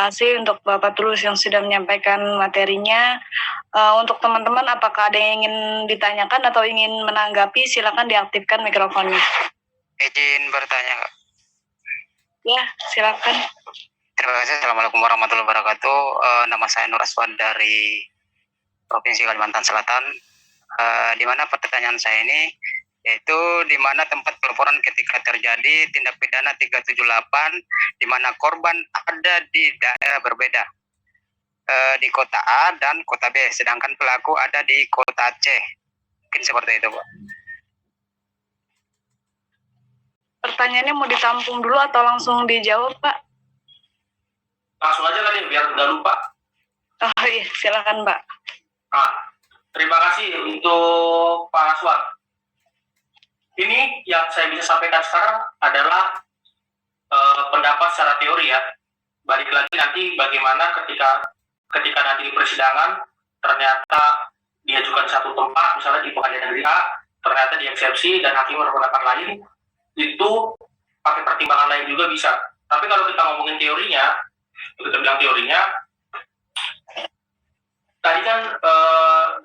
kasih untuk Bapak Tulus yang sudah menyampaikan materinya. Untuk teman-teman, apakah ada yang ingin ditanyakan atau ingin menanggapi, silakan diaktifkan mikrofonnya. Izin bertanya, Kak. Ya, silakan. Terima kasih. Assalamualaikum warahmatullahi wabarakatuh. Nama saya Nur Aswan dari Provinsi Kalimantan Selatan. Di mana pertanyaan saya ini yaitu di mana tempat pelaporan ketika terjadi tindak pidana 378 di mana korban ada di daerah berbeda, di kota A dan kota B, sedangkan pelaku ada di kota C. Mungkin seperti itu, Pak. Pertanyaannya mau ditampung dulu atau langsung dijawab, Pak? Langsung aja kali biar nggak lupa. Oh iya, silakan, Pak. Terima kasih untuk Pak Aswad. Ini yang saya bisa sampaikan sekarang adalah pendapat secara teori ya. Balik lagi nanti bagaimana ketika nanti di persidangan ternyata diajukan satu tempat, misalnya di pengadilan negeri A, ternyata dieksepsi dan hakim berpendapat lain, itu pakai pertimbangan lain juga bisa. Tapi kalau kita ngomongin teorinya, kita bilang teorinya, tadi kan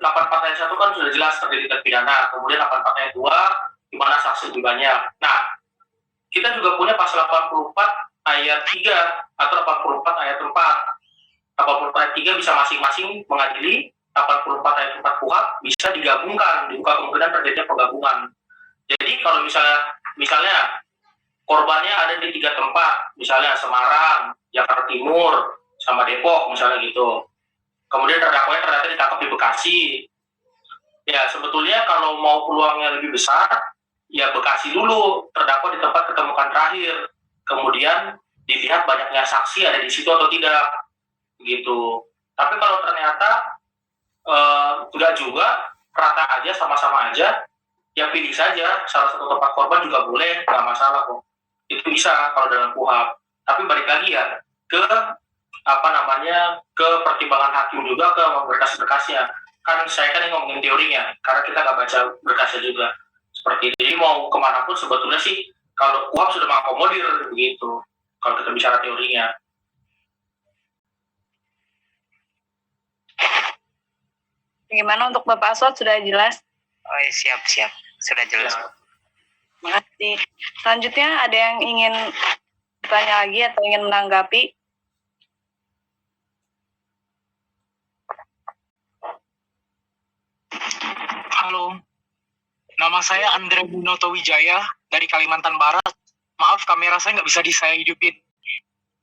84 ayat 1 kan sudah jelas terjadi tindak pidana, kemudian 84 ayat 2 di mana saksi lebih banyak. Nah, kita juga punya pasal 84 ayat 3 atau 84 ayat 4. 84 ayat 3 bisa masing-masing mengadili, 84 ayat 4 KUHP bisa digabungkan, dibuka kemungkinan terjadinya penggabungan. Jadi kalau misalnya korbannya ada di 3 tempat, misalnya Semarang, Jakarta Timur, sama Depok misalnya gitu. Kemudian terdakwanya ternyata ditangkap di Bekasi. Ya sebetulnya kalau mau peluangnya lebih besar, ya Bekasi dulu terdakwa di tempat ketemukan terakhir. Kemudian dilihat banyaknya saksi ada di situ atau tidak, gitu. Tapi kalau ternyata enggak juga, rata aja, sama-sama aja, ya pilih saja salah satu tempat korban juga boleh, nggak masalah kok. Itu bisa kalau dalam KUHP. Tapi balik lagi ya ke ke pertimbangan hakim juga, ke berkas-berkasnya. Kan saya kan ngomongin teorinya, karena kita nggak baca berkasnya juga. Seperti itu. Jadi mau kemana pun sebetulnya sih, kalau KUHP sudah mengakomodir begitu, kalau kita bicara teorinya. Bagaimana untuk Bapak Aswad, sudah jelas? Oh, siap. Sudah jelas. Ya. Terima kasih. Selanjutnya ada yang ingin bertanya lagi atau ingin menanggapi? Halo, nama saya Andre Binoto Wijaya dari Kalimantan Barat. Maaf, kamera saya nggak bisa saya hidupin.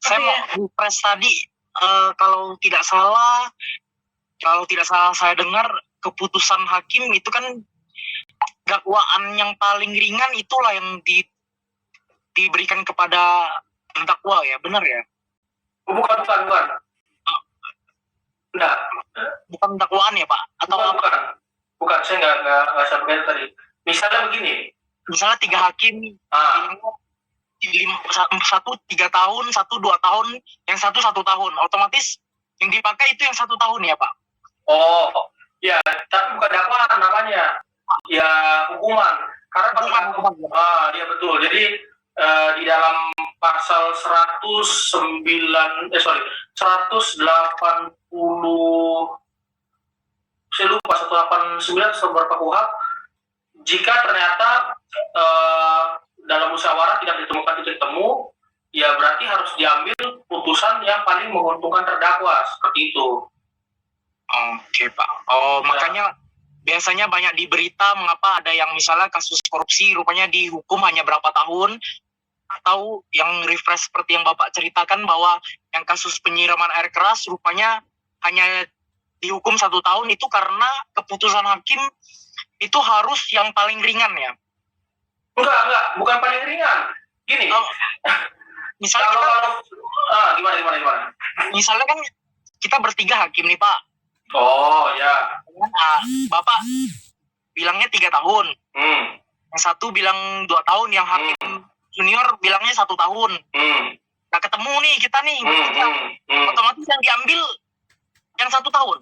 Saya mau refresh tadi, kalau tidak salah saya dengar keputusan hakim itu kan dakwaan yang paling ringan itulah yang diberikan kepada terdakwa ya, benar ya? Bukan. Enggak. Bukan dakwaan ya, Pak? Atau Bukan, saya nggak sampaikan tadi. Misalnya begini. Misalnya 3 hakim, satu 3 tahun, 1 2 tahun, yang 1 tahun. Otomatis yang dipakai itu yang 1 tahun ya, Pak? Oh, ya, tapi bukan dakwaan namanya. Ya, hukuman. Karena hukuman. Ya betul. Jadi di dalam pasal 180, saya lupa 189 beberapa KUHP, jika ternyata dalam musyawarah tidak ditemukan titik temu, ya berarti harus diambil putusan yang paling menguntungkan terdakwa, seperti itu. Oke, Pak. Makanya biasanya banyak di berita mengapa ada yang misalnya kasus korupsi rupanya dihukum hanya berapa tahun, atau yang refresh seperti yang Bapak ceritakan bahwa yang kasus penyiraman air keras rupanya hanya dihukum 1 tahun, itu karena keputusan hakim itu harus yang paling ringan ya? Enggak, bukan paling ringan. Gini, misalnya gimana? Misalnya kan kita bertiga hakim nih, Pak. Oh ya. Bapak bilangnya 3 tahun. Yang satu bilang 2 tahun, yang hakim junior bilangnya 1 tahun. Nggak ketemu nih kita nih. Otomatis yang diambil yang 1 tahun.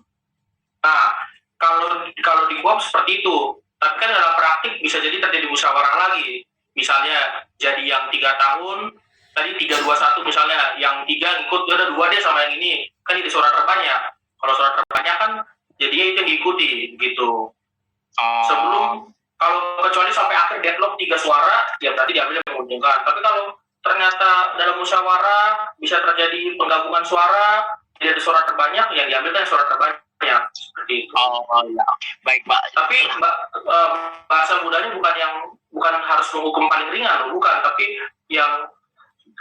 Nah, kalau di KUHP seperti itu. Tapi kan dalam praktik bisa jadi terjadi musyawarah lagi. Misalnya jadi yang 3 tahun, tadi 3-2-1 misalnya, yang 3 ikut, ya udah 2 deh sama yang ini, kan jadi suara terbanyak. Kalau suara terbanyak kan jadinya itu yang diikuti gitu. Sebelum, kalau kecuali sampai akhir deadlock 3 suara, ya berarti diambil yang menguntungkan. Tapi kalau ternyata dalam musyawarah bisa terjadi penggabungan suara, jadi ada suara terbanyak, yang diambil kan suara terbanyak seperti itu. Ya, baik Pak. Tapi bahasa mudanya bukan harus menghukum paling ringan, bukan. Tapi yang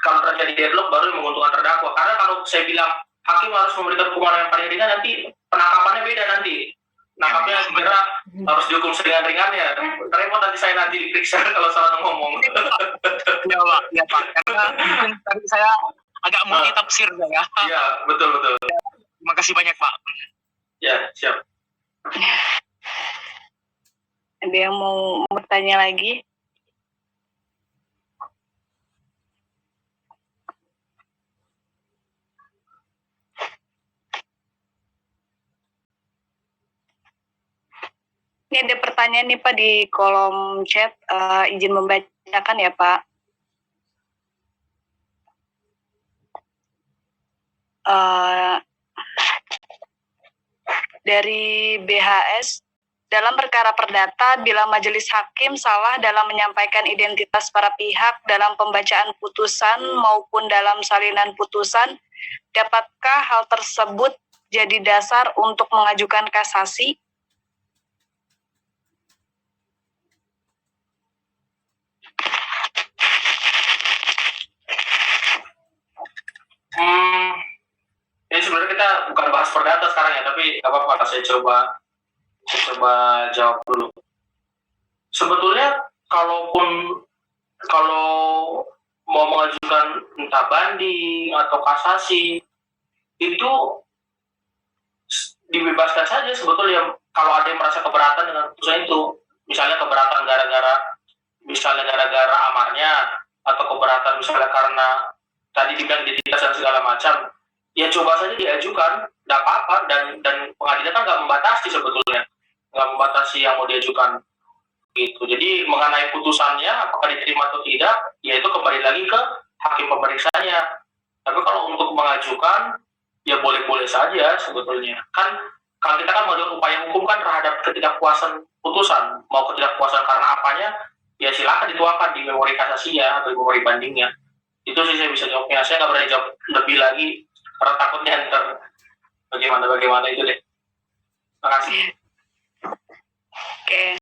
kalau terjadi deadlock baru yang menguntungkan terdakwa. Karena kalau saya bilang hakim harus memberikan hukuman yang paling ringan, nanti penangkapannya beda nanti. Nangkapnya kira harus dihukum seringan-ringannya. Repot nanti saya diperiksa kalau salah ngomong. Ya Pak. Karena mungkin tadi saya agak multi tafsir ya. Iya, betul. Terima kasih banyak Pak. Ya, siap. Ada yang mau bertanya lagi? Ini ada pertanyaan nih Pak di kolom chat, izin membacakan ya Pak. Dari BHS, dalam perkara perdata, bila majelis hakim salah dalam menyampaikan identitas para pihak dalam pembacaan putusan maupun dalam salinan putusan, dapatkah hal tersebut jadi dasar untuk mengajukan kasasi? Ini sebenarnya kita bukan bahas perdata sekarang ya, tapi apa-apa saya coba jawab dulu. Sebetulnya kalau mau mengajukan entah banding atau kasasi itu dibebaskan saja sebetulnya. Kalau ada yang merasa keberatan dengan putusan itu, misalnya keberatan gara-gara amarnya, atau keberatan misalnya karena tadi dibilang identitas dan segala macam, ya coba saja diajukan, tidak apa-apa. Dan pengadilan kan nggak membatasi sebetulnya, nggak membatasi yang mau diajukan gitu. Jadi mengenai putusannya apakah diterima atau tidak, ya itu kembali lagi ke hakim pemeriksanya. Tapi kalau untuk mengajukan, ya boleh-boleh saja sebetulnya. Kan kalau kita kan mengajukan upaya hukum kan terhadap ketidakpuasan putusan, mau ketidakpuasan karena apanya, ya silakan dituangkan di memori kasasinya atau di memori bandingnya. Itu sih saya bisa jawabnya. Saya nggak berani jawab lebih lagi karena takutnya ntar bagaimana itu deh. Terima kasih. Oke.